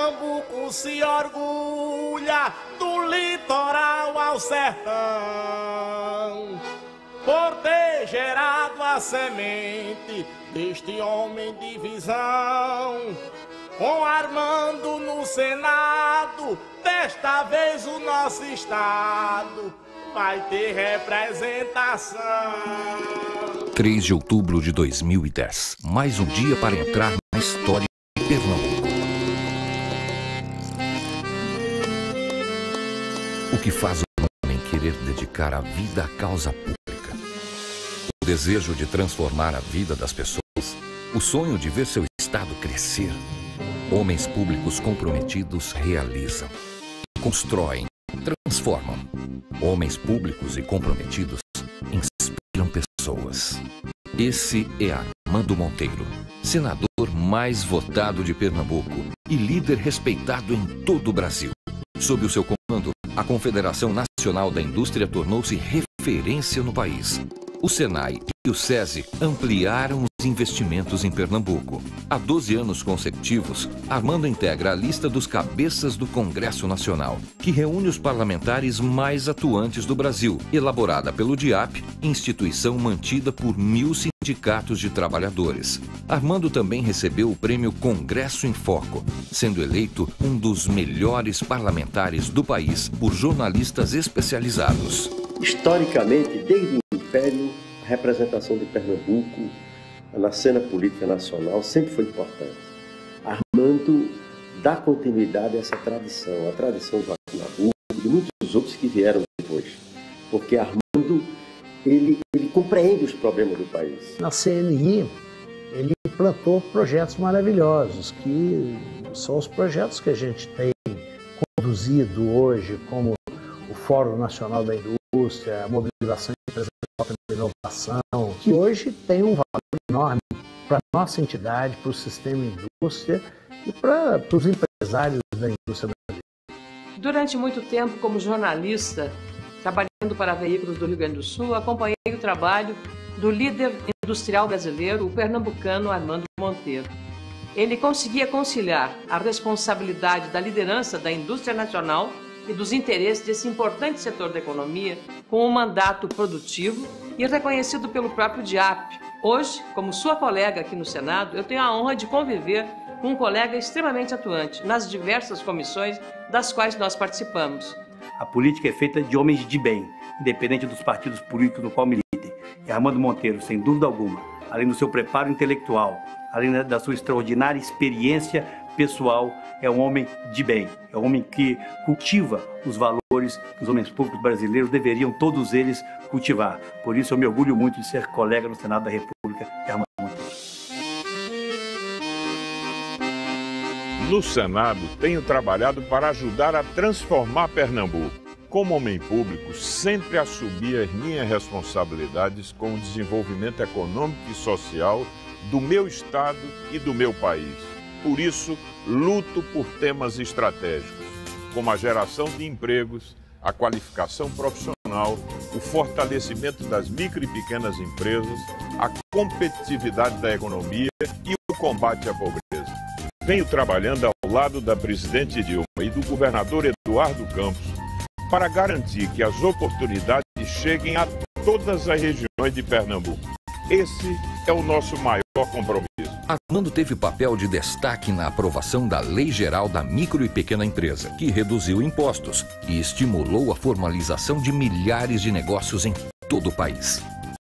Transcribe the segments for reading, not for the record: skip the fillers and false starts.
Pernambuco se orgulha do litoral ao sertão, por ter gerado a semente deste homem de visão. Com Armando no Senado, desta vez o nosso estado vai ter representação. 3 de outubro de 2010. Mais um dia para entrar na história de Pernambuco. O que faz um homem querer dedicar a vida à causa pública? O desejo de transformar a vida das pessoas. O sonho de ver seu estado crescer. Homens públicos comprometidos realizam, constroem, transformam. Homens públicos e comprometidos inspiram pessoas. Esse é Armando Monteiro, senador mais votado de Pernambuco e líder respeitado em todo o Brasil. Sob o seu comando, a Confederação Nacional da Indústria tornou-se referência no país. O Senai e o SESI ampliaram os investimentos em Pernambuco. Há 12 anos consecutivos, Armando integra a lista dos cabeças do Congresso Nacional, que reúne os parlamentares mais atuantes do Brasil, elaborada pelo DIAP, instituição mantida por 1000 sindicatos de trabalhadores. Armando também recebeu o prêmio Congresso em Foco, sendo eleito um dos melhores parlamentares do país por jornalistas especializados. Historicamente, desde o Império, a representação de Pernambuco na cena política nacional sempre foi importante. Armando dá continuidade a essa tradição, a tradição do Nabuco e de muitos outros que vieram depois. Porque Armando, ele compreende os problemas do país. Na CNI, ele plantou projetos maravilhosos, que são os projetos que a gente tem conduzido hoje, como o Fórum Nacional da Indústria, a mobilização empresarial pela inovação, que hoje tem um valor enorme para a nossa entidade, para o sistema indústria e para os empresários da indústria brasileira. Durante muito tempo, como jornalista, trabalhando para veículos do Rio Grande do Sul, acompanhei o trabalho do líder industrial brasileiro, o pernambucano Armando Monteiro. Ele conseguia conciliar a responsabilidade da liderança da indústria nacional e dos interesses desse importante setor da economia com um mandato produtivo e reconhecido pelo próprio DIAP. Hoje, como sua colega aqui no Senado, eu tenho a honra de conviver com um colega extremamente atuante nas diversas comissões das quais nós participamos. A política é feita de homens de bem, independente dos partidos políticos no qual militem. E Armando Monteiro, sem dúvida alguma, além do seu preparo intelectual, além da sua extraordinária experiência pessoal, é um homem de bem, é um homem que cultiva os valores que os homens públicos brasileiros deveriam todos eles cultivar. Por isso eu me orgulho muito de ser colega no Senado da República de Armando Monteiro. No Senado, tenho trabalhado para ajudar a transformar Pernambuco. Como homem público, sempre assumi as minhas responsabilidades com o desenvolvimento econômico e social do meu estado e do meu país. Por isso, luto por temas estratégicos, como a geração de empregos, a qualificação profissional, o fortalecimento das micro e pequenas empresas, a competitividade da economia e o combate à pobreza. Venho trabalhando ao lado da presidente Dilma e do governador Eduardo Campos para garantir que as oportunidades cheguem a todas as regiões de Pernambuco. Esse é o nosso maior compromisso. Armando teve papel de destaque na aprovação da Lei Geral da Micro e Pequena Empresa, que reduziu impostos e estimulou a formalização de milhares de negócios em todo o país.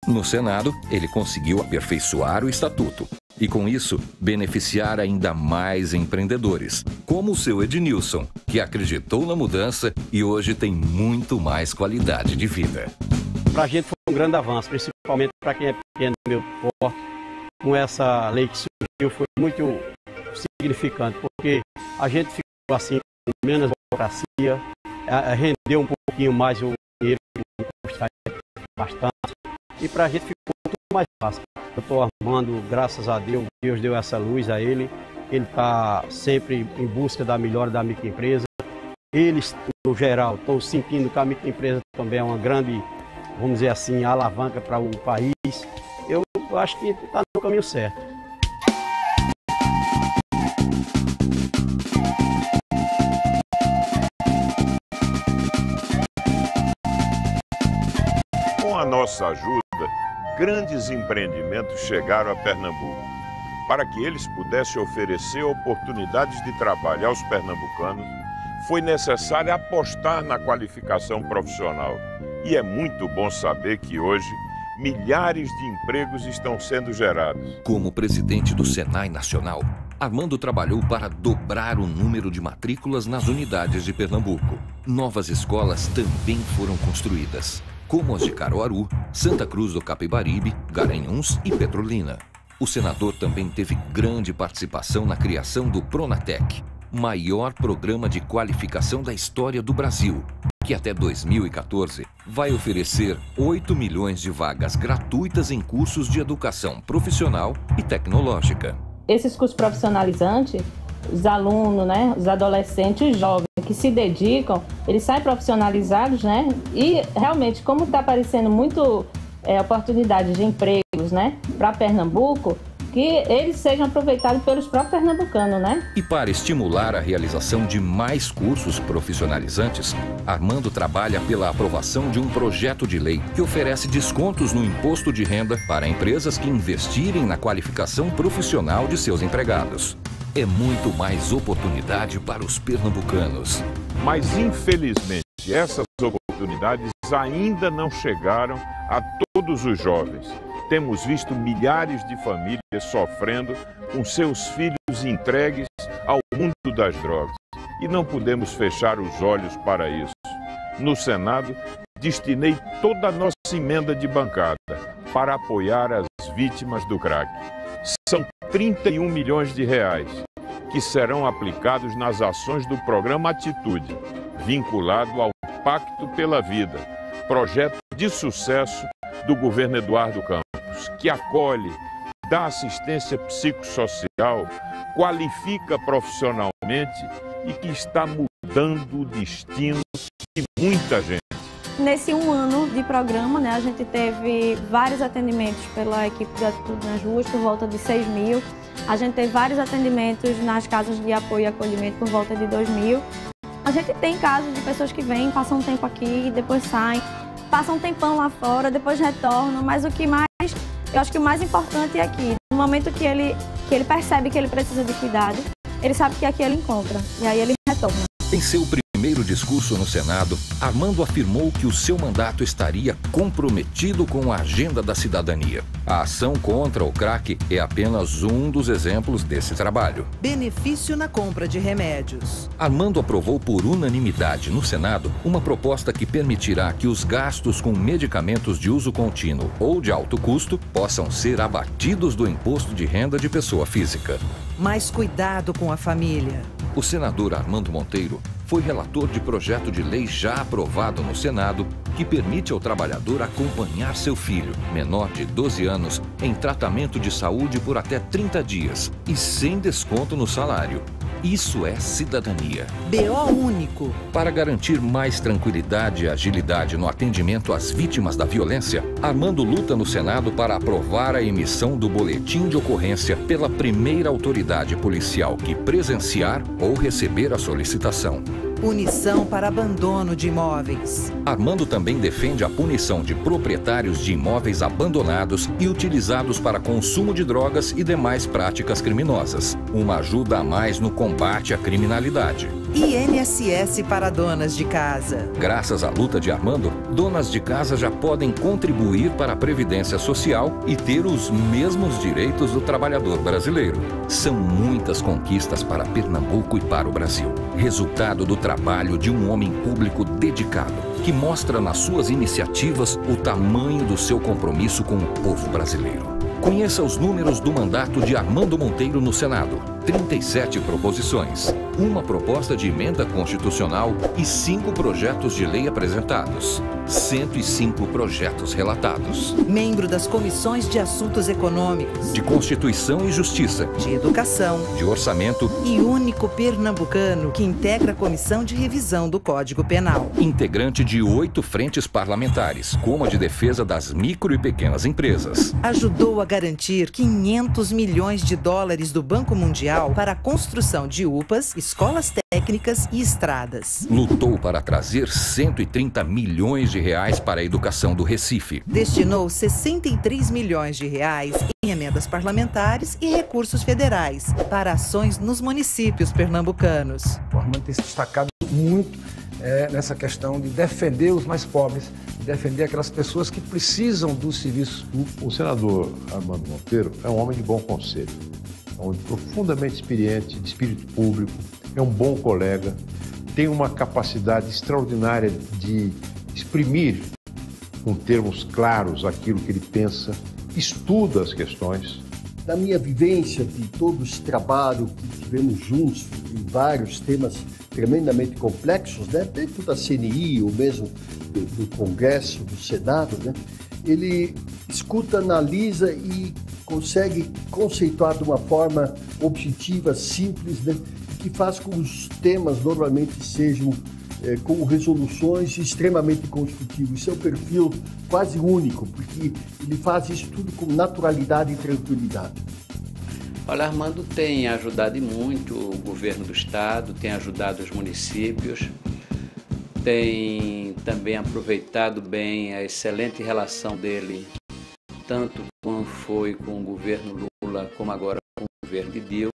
No Senado, ele conseguiu aperfeiçoar o Estatuto e, com isso, beneficiar ainda mais empreendedores, como o seu Ednilson, que acreditou na mudança e hoje tem muito mais qualidade de vida. Para a gente foi um grande avanço, principalmente para quem é pequeno do meu porte. Com essa lei que surgiu foi muito significante, porque a gente ficou assim, com menos burocracia, rendeu um pouquinho mais o dinheiro, bastante, e para a gente ficou muito mais fácil. Eu estou Armando, graças a Deus, Deus deu essa luz a ele está sempre em busca da melhora da microempresa. Eles, no geral, estão sentindo que a microempresa também é uma grande, vamos dizer assim, alavanca para o país. Eu acho que está no caminho certo. a nossa ajuda, grandes empreendimentos chegaram a Pernambuco. Para que eles pudessem oferecer oportunidades de trabalho aos pernambucanos, foi necessário apostar na qualificação profissional. E é muito bom saber que hoje milhares de empregos estão sendo gerados. Como presidente do Senai Nacional, Armando trabalhou para dobrar o número de matrículas nas unidades de Pernambuco. Novas escolas também foram construídas, como as de Caruaru, Santa Cruz do Capibaribe, Garanhuns e Petrolina. O senador também teve grande participação na criação do Pronatec, maior programa de qualificação da história do Brasil, que até 2014 vai oferecer 8 milhões de vagas gratuitas em cursos de educação profissional e tecnológica. Esses cursos profissionalizantes, os alunos, né, os adolescentes, os jovens que se dedicam, eles saem profissionalizados, né? E realmente, como está aparecendo muito oportunidade de empregos, né, para Pernambuco, que eles sejam aproveitados pelos próprios pernambucanos, né? E para estimular a realização de mais cursos profissionalizantes, Armando trabalha pela aprovação de um projeto de lei que oferece descontos no imposto de renda para empresas que investirem na qualificação profissional de seus empregados. É muito mais oportunidade para os pernambucanos. Mas, infelizmente, essas oportunidades ainda não chegaram a todos os jovens. Temos visto milhares de famílias sofrendo com seus filhos entregues ao mundo das drogas. E não podemos fechar os olhos para isso. No Senado, destinei toda a nossa emenda de bancada para apoiar as vítimas do crack. São 31 milhões de reais que serão aplicados nas ações do programa Atitude, vinculado ao Pacto pela Vida, projeto de sucesso do governo Eduardo Campos, que acolhe, dá assistência psicossocial, qualifica profissionalmente e que está mudando o destino de muita gente. Nesse 1 ano de programa, né, a gente teve vários atendimentos pela equipe de Atitude nas Ruas, por volta de 6 mil. A gente teve vários atendimentos nas casas de apoio e acolhimento, por volta de 2 mil. A gente tem casos de pessoas que vêm, passam um tempo aqui, depois saem, passam um tempão lá fora, depois retornam, mas o que mais, eu acho que o mais importante é aqui, no momento que ele percebe que ele precisa de cuidado, ele sabe que aqui ele encontra, e aí ele retorna. Em seu primeiro discurso no Senado, Armando afirmou que o seu mandato estaria comprometido com a agenda da cidadania. A ação contra o crack é apenas um dos exemplos desse trabalho. Benefício na compra de remédios. Armando aprovou por unanimidade no Senado uma proposta que permitirá que os gastos com medicamentos de uso contínuo ou de alto custo possam ser abatidos do imposto de renda de pessoa física. Mais cuidado com a família. O senador Armando Monteiro foi relator de projeto de lei já aprovado no Senado que permite ao trabalhador acompanhar seu filho, menor de 12 anos, em tratamento de saúde por até 30 dias e sem desconto no salário. Isso é cidadania. BO único. Para garantir mais tranquilidade e agilidade no atendimento às vítimas da violência, Armando luta no Senado para aprovar a emissão do boletim de ocorrência pela primeira autoridade policial que presenciar ou receber a solicitação. Punição para abandono de imóveis. Armando também defende a punição de proprietários de imóveis abandonados e utilizados para consumo de drogas e demais práticas criminosas. Uma ajuda a mais no combate à criminalidade. INSS para donas de casa. Graças à luta de Armando, donas de casa já podem contribuir para a Previdência Social e ter os mesmos direitos do trabalhador brasileiro. São muitas conquistas para Pernambuco e para o Brasil. Resultado do trabalho de um homem público dedicado, que mostra nas suas iniciativas o tamanho do seu compromisso com o povo brasileiro. Conheça os números do mandato de Armando Monteiro no Senado. 37 proposições, uma proposta de emenda constitucional e 5 projetos de lei apresentados. 105 projetos relatados. Membro das comissões de assuntos econômicos, de Constituição e Justiça, de Educação, de Orçamento e único pernambucano que integra a Comissão de Revisão do Código Penal. Integrante de 8 frentes parlamentares, como a de defesa das micro e pequenas empresas. Ajudou a garantir 500 milhões de dólares do Banco Mundial para a construção de UPAs, escolas técnicas e estradas. Lutou para trazer 130 milhões de reais para a educação do Recife. Destinou 63 milhões de reais em emendas parlamentares e recursos federais para ações nos municípios pernambucanos. O Armando tem se destacado muito nessa questão de defender os mais pobres, defender aquelas pessoas que precisam dos serviços públicos. O senador Armando Monteiro é um homem de bom conselho, é um homem profundamente experiente, de espírito público, é um bom colega, tem uma capacidade extraordinária de exprimir com termos claros aquilo que ele pensa, estuda as questões. Na minha vivência de todo esse trabalho que tivemos juntos em vários temas tremendamente complexos, né, dentro da CNI ou mesmo do Congresso, do Senado, né, ele escuta, analisa e consegue conceituar de uma forma objetiva, simples, né, que faz com que os temas normalmente sejam com resoluções extremamente construtivas. Isso é um perfil quase único, porque ele faz isso tudo com naturalidade e tranquilidade. Olha, Armando tem ajudado muito o governo do estado, tem ajudado os municípios, tem também aproveitado bem a excelente relação dele, tanto como foi com o governo Lula, como agora com o governo de Dilma,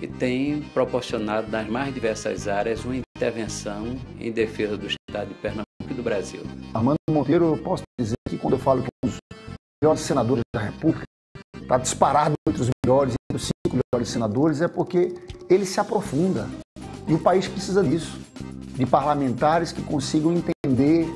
e tem proporcionado nas mais diversas áreas uma intervenção em defesa do estado de Pernambuco e do Brasil. Armando Monteiro, eu posso dizer que quando eu falo que é um dos melhores senadores da República, está disparado entre os melhores, entre os 5 melhores senadores, é porque ele se aprofunda. E o país precisa disso, de parlamentares que consigam entender,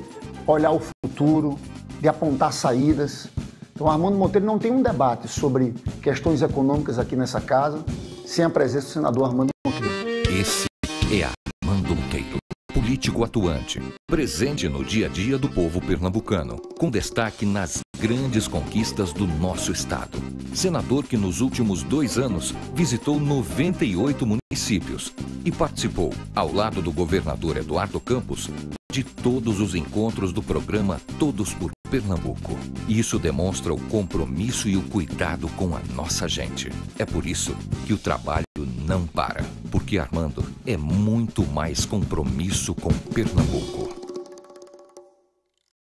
olhar o futuro, de apontar saídas. Então, Armando Monteiro não tem um debate sobre questões econômicas aqui nessa casa sem a presença do senador Armando Monteiro. Esse é Armando Monteiro, político atuante, presente no dia a dia do povo pernambucano, com destaque nas grandes conquistas do nosso estado. Senador que nos últimos 2 anos visitou 98 municípios e participou, ao lado do governador Eduardo Campos, de todos os encontros do programa Todos por Pernambuco. Isso demonstra o compromisso e o cuidado com a nossa gente. É por isso que o trabalho não para, porque Armando é muito mais compromisso com Pernambuco.